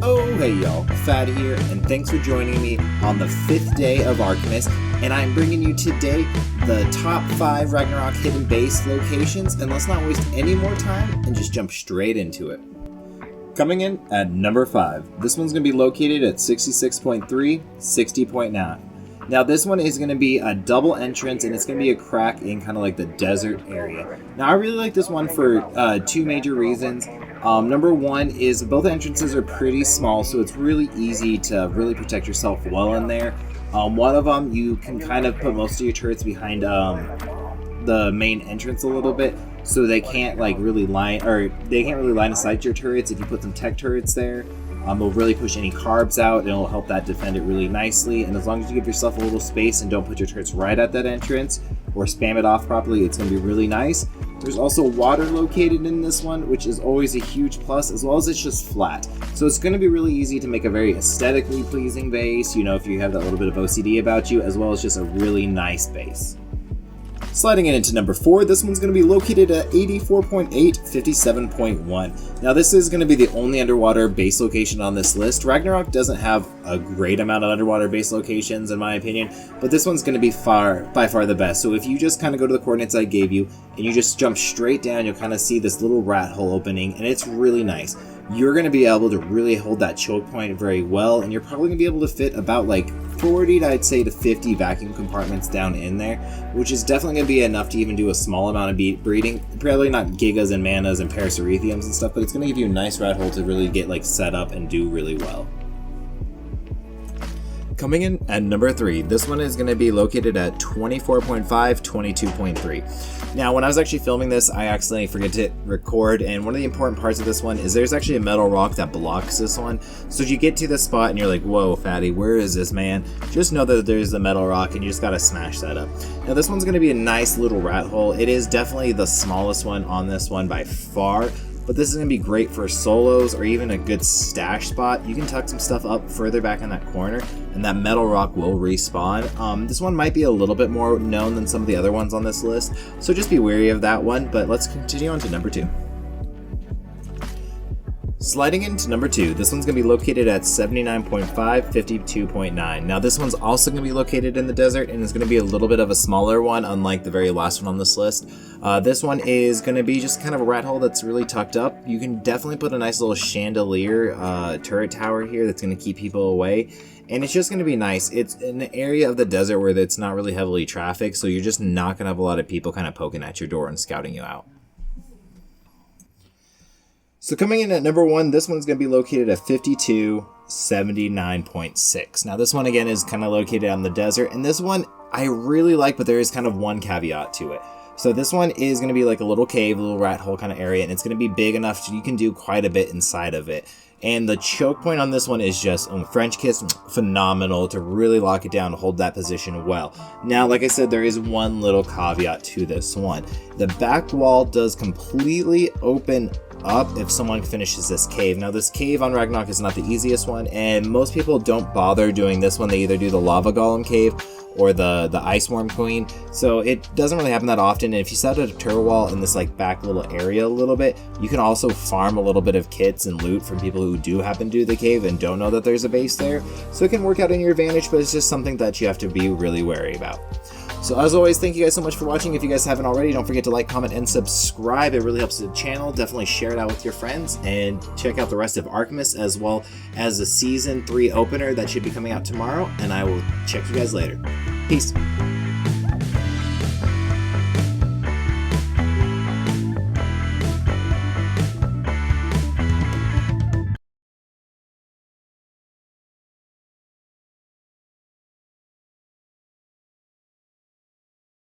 Oh, hey y'all, Fad here, and thanks for joining me on the 5th day of Artemis, and I'm bringing you today the top 5 Ragnarok hidden base locations, and let's not waste any more time and just jump straight into it. Coming in at number 5, this one's going to be located at 66.3, 60.9. Now this one is going to be a double entrance, and it's going to be a crack in kind of like the desert area. Now I really like this one for two major reasons. Number one is both entrances are pretty small, so it's really easy to really protect yourself well in there. One of them, you can kind of put most of your turrets behind the main entrance a little bit, so they can't really line of sight your turrets. If you put some tech turrets there, they'll really push any carbs out, and it'll help that defend it really nicely. And as long as you give yourself a little space and don't put your turrets right at that entrance or spam it off properly, it's going to be really nice. There's also water located in this one, which is always a huge plus, as well as it's just flat. So it's going to be really easy to make a very aesthetically pleasing base, if you have that little bit of OCD about you, as well as just a really nice base. Sliding it into number 4, this one's going to be located at 84.8, 57.1. Now this is going to be the only underwater base location on this list. Ragnarok doesn't have a great amount of underwater base locations in my opinion, but this one's going to be by far the best. So if you just kind of go to the coordinates I gave you, and you just jump straight down, you'll kind of see this little rat hole opening, and it's really nice. You're going to be able to really hold that choke point very well, and you're probably going to be able to fit about 40 to 50 vacuum compartments down in there, which is definitely going to be enough to even do a small amount of breeding. Probably not gigas and manas and paracerethiums and stuff, but it's going to give you a nice rat hole to really get set up and do really well. Coming in at number 3, this one is going to be located at 24.5, 22.3. Now, when I was actually filming this, I accidentally forget to record, and one of the important parts of this one is there's actually a metal rock that blocks this one. So if you get to this spot and you're like, whoa, Fatty, where is this, man? Just know that there's the metal rock, and you just gotta smash that up. Now, this one's going to be a nice little rat hole. It is definitely the smallest one on this one by far, but this is going to be great for solos or even a good stash spot. You can tuck some stuff up further back in that corner, and that metal rock will respawn. This one might be a little bit more known than some of the other ones on this list, so just be wary of that one, but let's continue on to number 2. Sliding into number 2, this one's going to be located at 79.5, 52.9. Now this one's also going to be located in the desert, and it's going to be a little bit of a smaller one, unlike the very last one on this list. This one is going to be just kind of a rat hole that's really tucked up. You can definitely put a nice little chandelier turret tower here that's going to keep people away. And it's just going to be nice. It's an area of the desert where it's not really heavily trafficked, so you're just not going to have a lot of people kind of poking at your door and scouting you out. So coming in at number 1, this one's going to be located at 52, 79.6. Now this one again is kind of located on the desert, and this one I really like, but there is kind of one caveat to it. So this one is going to be like a little cave, a little rat hole kind of area, and it's going to be big enough so you can do quite a bit inside of it. And the choke point on this one is just French kiss, phenomenal to really lock it down and hold that position well. Now, like I said, there is one little caveat to this one. The back wall does completely open up if someone finishes this cave. Now, this cave on Ragnarok is not the easiest one, and most people don't bother doing this one. They either do the lava golem cave or the ice worm queen, so it doesn't really happen that often. And if you set a turtle wall in this back little area a little bit, you can also farm a little bit of kits and loot from people who do happen to do the cave and don't know that there's a base there, so it can work out in your advantage, but it's just something that you have to be really wary about. So as always, thank you guys so much for watching. If you guys haven't already, don't forget to like, comment, and subscribe. It really helps the channel. Definitely share it out with your friends, and check out the rest of Artemis as well as the Season 3 opener that should be coming out tomorrow, and I will check you guys later. Peace.